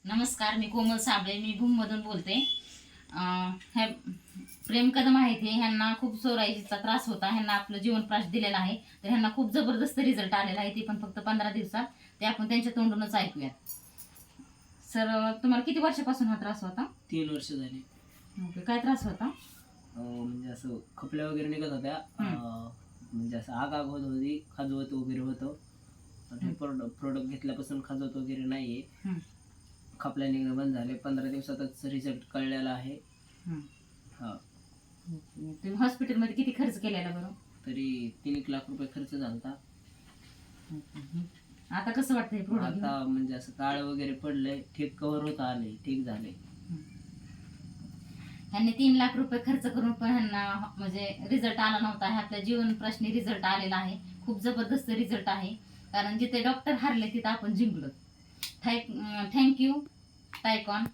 नमस्कार, मी कोमल साबळे, मी भूममधून बोलते. हे प्रेम कदम आहेत, हे ह्यांना खूप सोराईचा त्रास होता. ह्यांना आपलं जीवनप्रकाश दिलेला आहे, तर ह्यांना खूप जबरदस्त रिझल्ट आलेला आहे, ते पण फक्त 15 दिवसात. ते आपण त्यांच्या तोंडूनच ऐकूया. सर, तुम्हाला किती वर्षापासून हा त्रास होता? 3 वर्ष झाली. ओके, काय त्रास होता? म्हणजे असं खपल्या वगैरे निघत होत्या. म्हणजे असं आग आग होत होती, खाजवत वगैरे होतं. पण हे प्रोडक्ट घेतल्यापासून खाजवत वगैरे नाही आहे. खपल्या निघणं बंद झाले. 15 दिवसातच रिझल्ट कळलेला आहे. हा, तुम्ही हॉस्पिटलमध्ये किती खर्च केलेला बरं? तरी 3 लाख रुपये खर्च झाला. आता कसं वाटतं हे प्रोडक्ट? आता म्हणजे असं काळ वगैरे पडलंय, ठीक कव्हर होत आले, ठीक झाले. ह्यांनी 3 लाख रुपये खर्च करून पण ह्यांना म्हणजे रिझल्ट आला नव्हता. ह्यातल्या जीवन प्रश्नी रिझल्ट आलेला आहे. खूप जबरदस्त रिझल्ट आहे, कारण जिथे डॉक्टर हारले तिथे आपण जिंकलो. थँक्यू टायकॉन.